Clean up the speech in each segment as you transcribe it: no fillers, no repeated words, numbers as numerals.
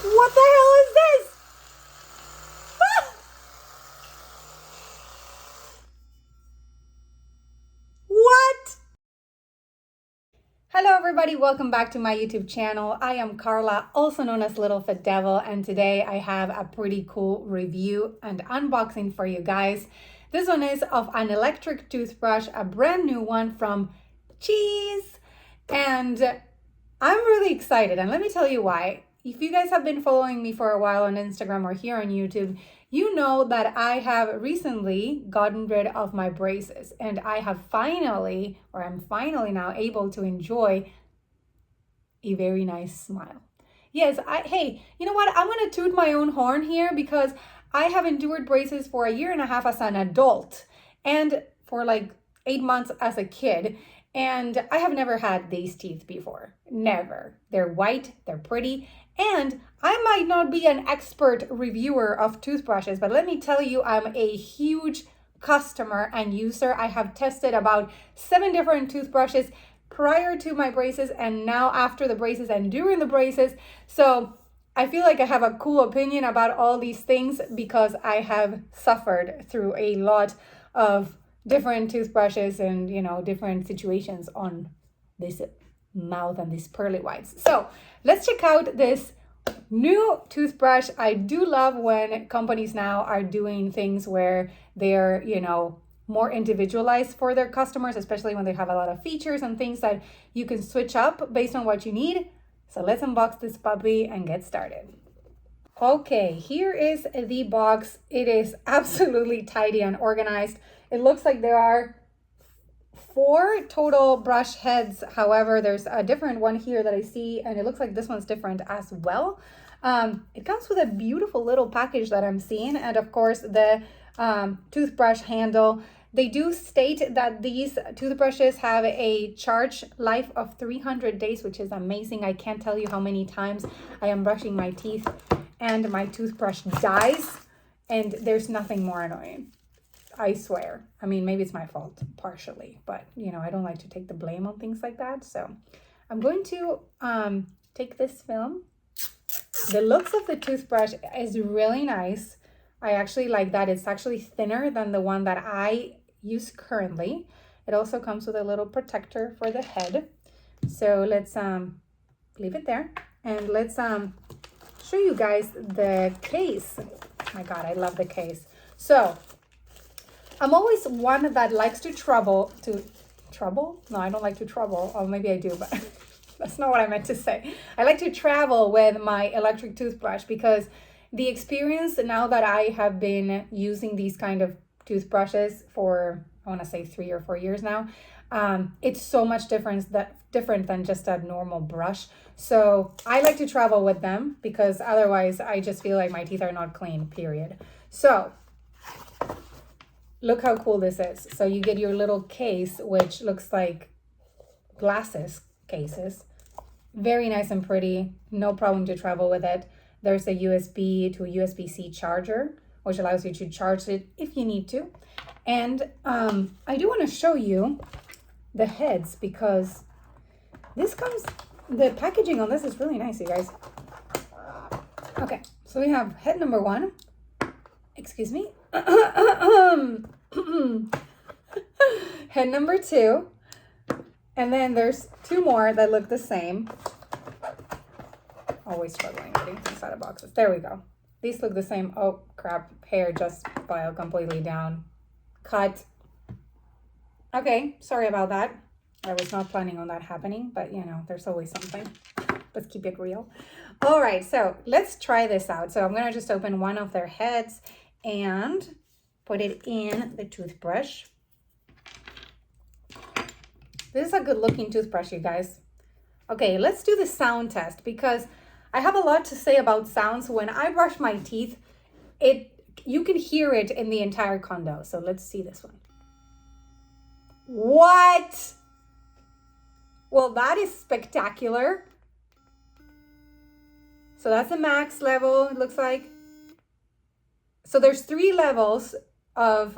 What the hell is this? What? Hello everybody, welcome back to my YouTube channel. I am Carla, also known as Littlefitdevil, and today I have a pretty cool review and unboxing for you guys. This one is of an electric toothbrush, a brand new one from Cheeeese, and I'm really excited, and let me tell you why. If you guys have been following me for a while on Instagram or here on YouTube, you know that I have recently gotten rid of my braces, and I have finally, or I'm finally now able to enjoy a very nice smile. Yes, hey, you know what? I'm gonna toot my own horn here because I have endured braces for a year and a half as an adult and for like 8 months as a kid. And I have never had these teeth before. Never. They're white, they're pretty, and I might not be an expert reviewer of toothbrushes, but let me tell you, I'm a huge customer and user. I have tested about 7 different toothbrushes prior to my braces and now after the braces and during the braces. So I feel like I have a cool opinion about all these things because I have suffered through a lot of different toothbrushes and, you know, different situations on this mouth and these pearly whites. So let's check out this new toothbrush. I do love when companies now are doing things where they're, you know, more individualized for their customers, especially when they have a lot of features and things that you can switch up based on what you need. So let's unbox this puppy and get started. Okay, here is the box. It is absolutely tidy and organized. It looks like there are 4 total brush heads. However, there's a different one here that I see, and it looks like this one's different as well. It comes with a beautiful little package that I'm seeing, and of course the toothbrush handle. They do state that these toothbrushes have a charge life of 300 days, which is amazing. I can't tell you how many times I am brushing my teeth and my toothbrush dies, and there's nothing more annoying. I swear. I mean, maybe it's my fault partially, but you know, I don't like to take the blame on things like that. So I'm going to take this film. The looks of the toothbrush is really nice. I actually like that. It's actually thinner than the one that I use currently. It also comes with a little protector for the head. So let's leave it there and let's show you guys the case. Oh my God, I love the case. So I'm always one that likes to trouble. No, I don't like to trouble. Or maybe I do, but that's not what I meant to say. I like to travel with my electric toothbrush because the experience now that I have been using these kind of toothbrushes for, I want to say 3 or 4 years now, it's so much different than just a normal brush. So I like to travel with them because otherwise I just feel like my teeth are not clean, period. So look how cool this is. So you get your little case, which looks like glasses cases. Very nice and pretty. No problem to travel with it. There's a USB to a USB-C charger, which allows you to charge it if you need to. And I do want to show you the heads because the packaging on this is really nice, you guys. Okay, so we have head number 1. Excuse me. Head number 2. And then there's 2 more that look the same. Always struggling getting things out of boxes. There we go. These look the same. Oh crap, hair just filed completely down. Cut. Okay, sorry about that. I was not planning on that happening, but you know, there's always something. Let's keep it real. All right, so let's try this out. So I'm gonna just open one of their heads and put it in the toothbrush. This is a good looking toothbrush, you guys. Okay, let's do the sound test because I have a lot to say about sounds. When I brush my teeth, you can hear it in the entire condo. So let's see this one. What? Well, that is spectacular. So that's the max level, it looks like. So there's 3 levels of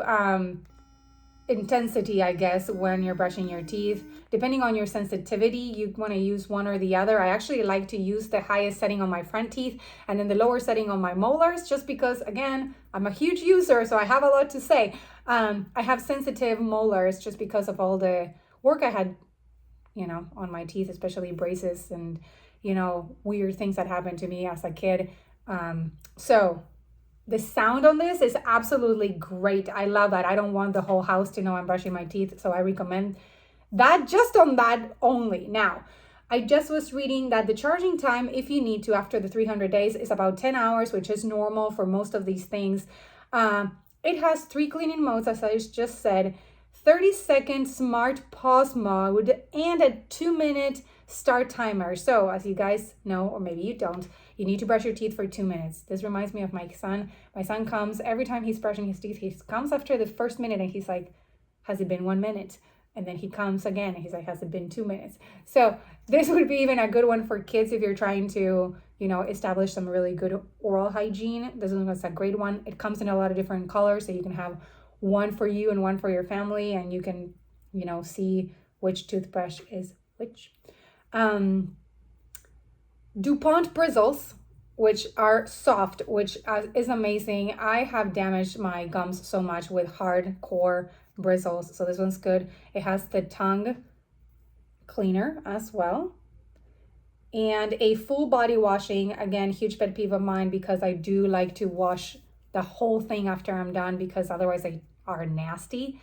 intensity, I guess, when you're brushing your teeth. Depending on your sensitivity, you want to use one or the other. I actually like to use the highest setting on my front teeth and then the lower setting on my molars, just because, again, I'm a huge user, so I have a lot to say. I have sensitive molars just because of all the work I had, on my teeth, especially braces and, weird things that happened to me as a kid. So the sound on this is absolutely great. I love that. I don't want the whole house to know I'm brushing my teeth, so I recommend that just on that only. Now, I just was reading that the charging time, if you need to, after the 300 days is about 10 hours, which is normal for most of these things. It has 3 cleaning modes, as I just said, 30-second smart pause mode, and a 2-minute start timer. So as you guys know, or maybe you don't, you need to brush your teeth for 2 minutes. This reminds me of my son. My son comes, every time he's brushing his teeth, he comes after the first minute and he's like, has it been 1 minute? And then he comes again and he's like, has it been 2 minutes? So this would be even a good one for kids if you're trying to, establish some really good oral hygiene. This one's a great one. It comes in a lot of different colors, so you can have one for you and one for your family, and you can, see which toothbrush is which. DuPont bristles, which are soft, which is amazing. I have damaged my gums so much with hardcore bristles, so this one's good. It has the tongue cleaner as well, and a full body washing. Again, huge pet peeve of mine, because I do like to wash the whole thing after I'm done, because otherwise they are nasty.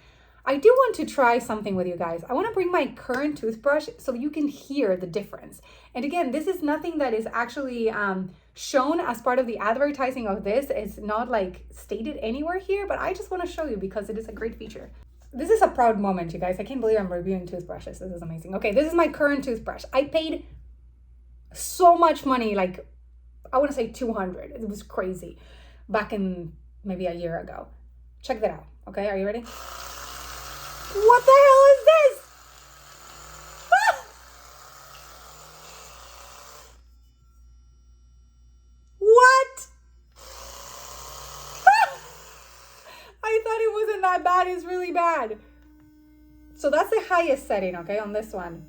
I do want to try something with you guys. I want to bring my current toothbrush so you can hear the difference. And again, this is nothing that is actually shown as part of the advertising of this. It's not like stated anywhere here, but I just want to show you because it is a great feature. This is a proud moment, you guys. I can't believe I'm reviewing toothbrushes. This is amazing. Okay, this is my current toothbrush. I paid so much money, like I want to say 200. It was crazy back in maybe a year ago. Check that out. Okay, are you ready? What the hell is this? Ah! What? Ah! I thought it wasn't that bad. It's really bad. So that's the highest setting, okay, on this one.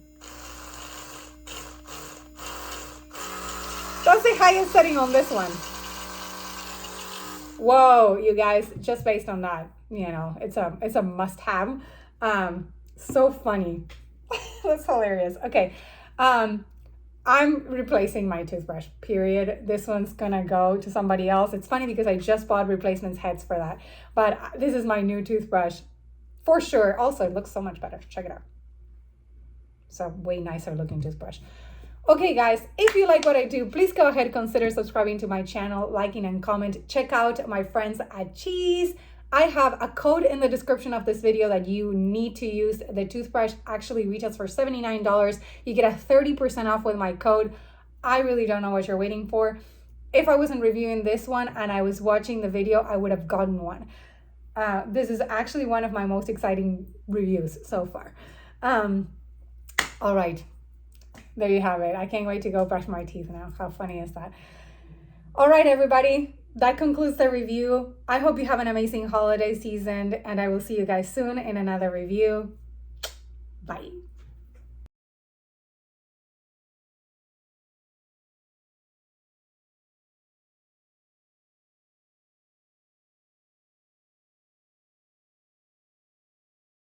That's the highest setting on this one. Whoa, you guys, just based on that, it's a must-have. So funny. That's hilarious. Okay. I'm replacing my toothbrush, period. This one's gonna go to somebody else. It's funny because I just bought replacement heads for that, but this is my new toothbrush for sure. Also, it looks so much better. Check it out. It's a way nicer looking toothbrush. Okay, guys, if you like what I do, please go ahead, consider subscribing to my channel, liking and comment. Check out my friends at Cheeeese. I have a code in the description of this video that you need to use. The toothbrush actually retails for $79. You get a 30% off with my code. I really don't know what you're waiting for. If I wasn't reviewing this one and I was watching the video, I would have gotten one. This is actually one of my most exciting reviews so far. All right, there you have it. I can't wait to go brush my teeth now. How funny is that? All right, everybody. That concludes the review. I hope you have an amazing holiday season, and I will see you guys soon in another review. Bye.